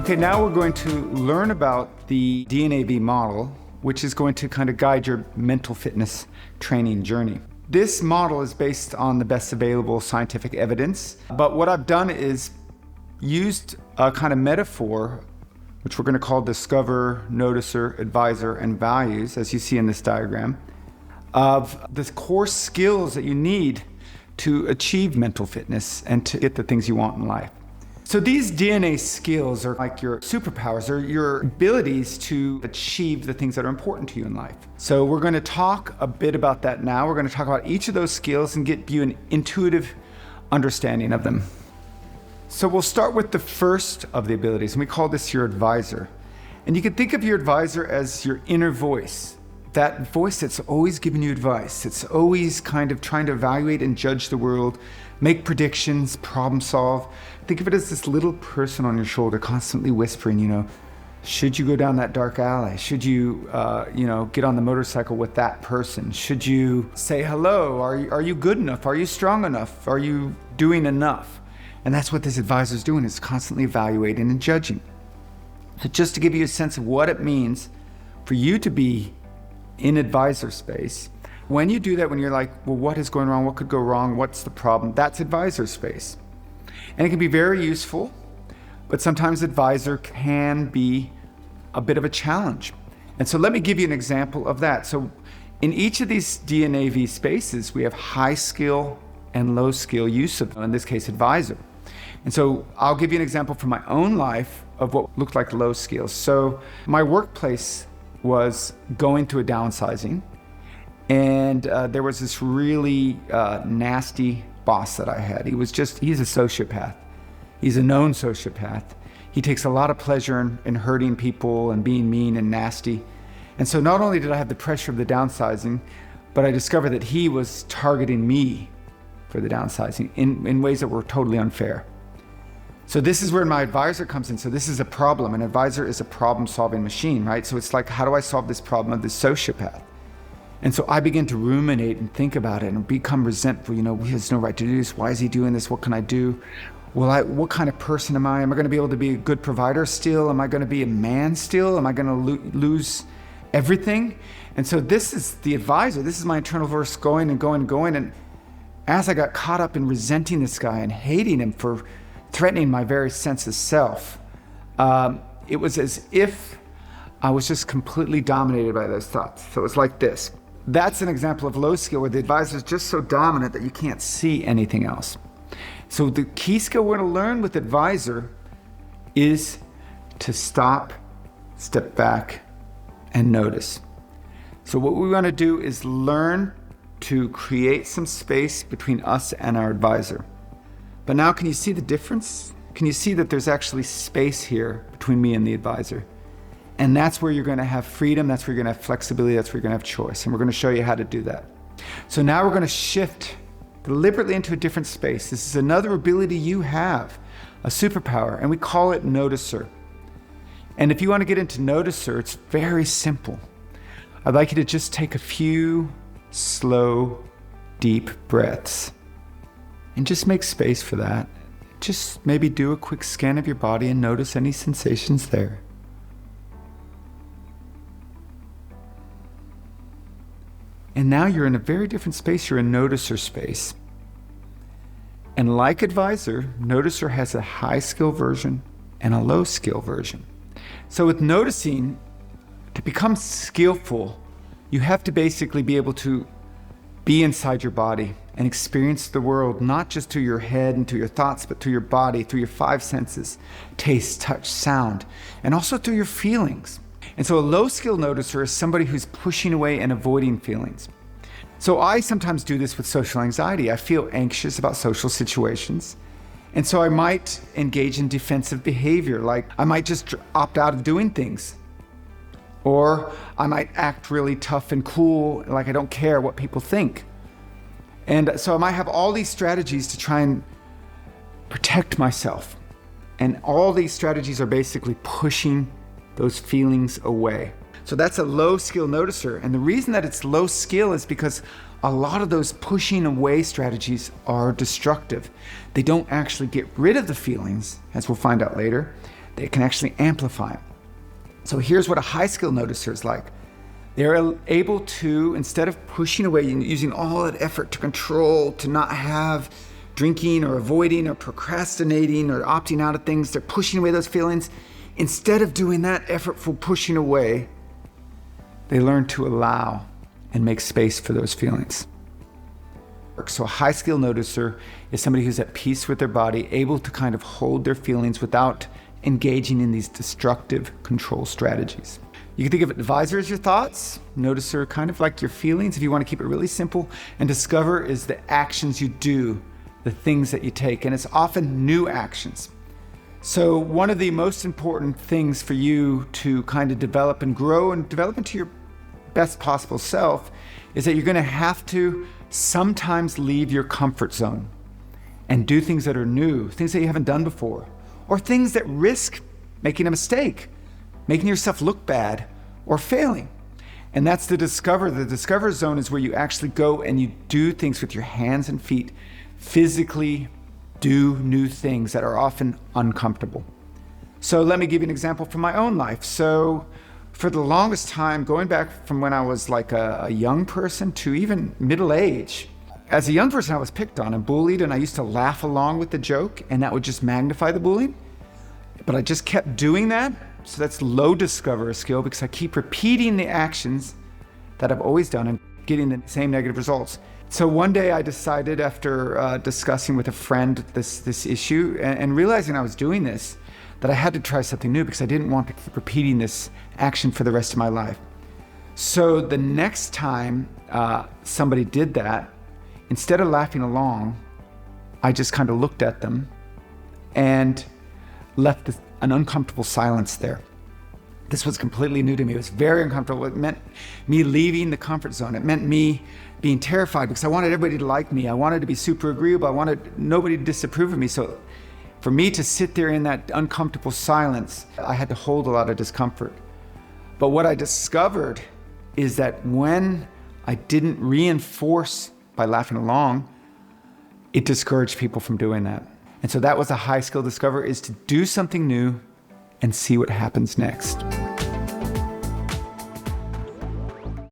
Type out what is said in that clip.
Okay, now we're going to learn about the DNAV model, which is going to kind of guide your mental fitness training journey. This model is based on the best available scientific evidence, but what I've done is used a kind of metaphor, which we're going to call discover, noticer, advisor, and values, as you see in this diagram, of the core skills that you need to achieve mental fitness and to get the things you want in life. So these DNA skills are like your superpowers, or your abilities to achieve the things that are important to you in life. So we're going to talk a bit about that now. We're going to talk about each of those skills and get you an intuitive understanding of them. So we'll start with the first of the abilities, and we call this your advisor. And you can think of your advisor as your inner voice, that voice that's always giving you advice. It's always kind of trying to evaluate and judge the world, make predictions, problem solve. Think of it as this little person on your shoulder constantly whispering, should you go down that dark alley? Should you, get on the motorcycle with that person? Should you say hello? Are you good enough? Are you strong enough? Are you doing enough? And that's what this advisor is doing, is constantly evaluating and judging. So just to give you a sense of what it means for you to be in advisor space, when you do that, when you're like, well, what is going wrong? What could go wrong? What's the problem? That's advisor space. And it can be very useful, but sometimes advisor can be a bit of a challenge. And so let me give you an example of that. So in each of these DNAV spaces, we have high skill and low skill use of, in this case, advisor. And so I'll give you an example from my own life of what looked like low skills. So my workplace was going through a downsizing, and there was this really nasty boss that I had. He's a sociopath. He's a known sociopath. He takes a lot of pleasure in hurting people and being mean and nasty. And so not only did I have the pressure of the downsizing, but I discovered that he was targeting me for the downsizing in ways that were totally unfair. So this is where my advisor comes in. So this is a problem. An advisor is a problem-solving machine, right? So it's like, how do I solve this problem of this sociopath? And so I begin to ruminate and think about it and become resentful. He has no right to do this. Why is he doing this? What can I do? What kind of person am I? Am I going to be able to be a good provider still? Am I going to be a man still? Am I going to lose everything? And so this is the advisor. This is my internal voice going and going and going. And as I got caught up in resenting this guy and hating him for threatening my very sense of self, it was as if I was just completely dominated by those thoughts. So it's like this. That's an example of low skill, where the advisor is just so dominant that you can't see anything else. So the key skill we're going to learn with advisor is to stop, step back, and notice. So what we want to do is learn to create some space between us and our advisor. But now, can you see the difference? Can you see that there's actually space here between me and the advisor? And that's where you're going to have freedom. That's where you're going to have flexibility. That's where you're going to have choice. And we're going to show you how to do that. So now we're going to shift deliberately into a different space. This is another ability you have, a superpower, and we call it noticer. And if you want to get into noticer, it's very simple. I'd like you to just take a few slow, deep breaths and just make space for that. Just maybe do a quick scan of your body and notice any sensations there. And now you're in a very different space. You're in noticer space. And like advisor, noticer has a high skill version and a low skill version. So with noticing, to become skillful, you have to basically be able to be inside your body and experience the world, not just through your head and through your thoughts, but through your body, through your five senses: taste, touch, sound, and also through your feelings. And so a low skill noticer is somebody who's pushing away and avoiding feelings. So I sometimes do this with social anxiety. I feel anxious about social situations. And so I might engage in defensive behavior, like I might just opt out of doing things. Or I might act really tough and cool, like I don't care what people think. And so I might have all these strategies to try and protect myself. And all these strategies are basically pushing those feelings away. So that's a low skill noticer. And the reason that it's low skill is because a lot of those pushing away strategies are destructive. They don't actually get rid of the feelings, as we'll find out later. they can actually amplify them. So here's what a high skill noticer is like. They're able to, instead of pushing away and using all that effort to control, to not have drinking or avoiding or procrastinating or opting out of things, they're pushing away those feelings. Instead of doing that effortful pushing away, they learn to allow and make space for those feelings. So a high skill noticer is somebody who's at peace with their body, able to kind of hold their feelings without engaging in these destructive control strategies. You can think of advisor as your thoughts, noticer kind of like your feelings if you want to keep it really simple, and discover is the actions you do, the things that you take, and it's often new actions. So one of the most important things for you to kind of develop and grow and develop into your best possible self is that you're going to have to sometimes leave your comfort zone and do things that are new, things that you haven't done before, or things that risk making a mistake, making yourself look bad, or failing. And that's the discover. The discover zone is where you actually go and you do things with your hands and feet, physically do new things that are often uncomfortable. So let me give you an example from my own life. So for the longest time, going back from when I was like a young person to even middle age, as a young person, I was picked on and bullied, and I used to laugh along with the joke, and that would just magnify the bullying. But I just kept doing that. So that's low discover skill, because I keep repeating the actions that I've always done and getting the same negative results. So one day I decided, after discussing with a friend this issue and realizing I was doing this, that I had to try something new because I didn't want to keep repeating this action for the rest of my life. So the next time somebody did that, instead of laughing along, I just kind of looked at them and left an uncomfortable silence there. This was completely new to me. It was very uncomfortable. It meant me leaving the comfort zone. It meant me being terrified because I wanted everybody to like me. I wanted to be super agreeable. I wanted nobody to disapprove of me. So for me to sit there in that uncomfortable silence, I had to hold a lot of discomfort. But what I discovered is that when I didn't reinforce by laughing along, it discouraged people from doing that. And so that was a high skill discover, is to do something new and see what happens next.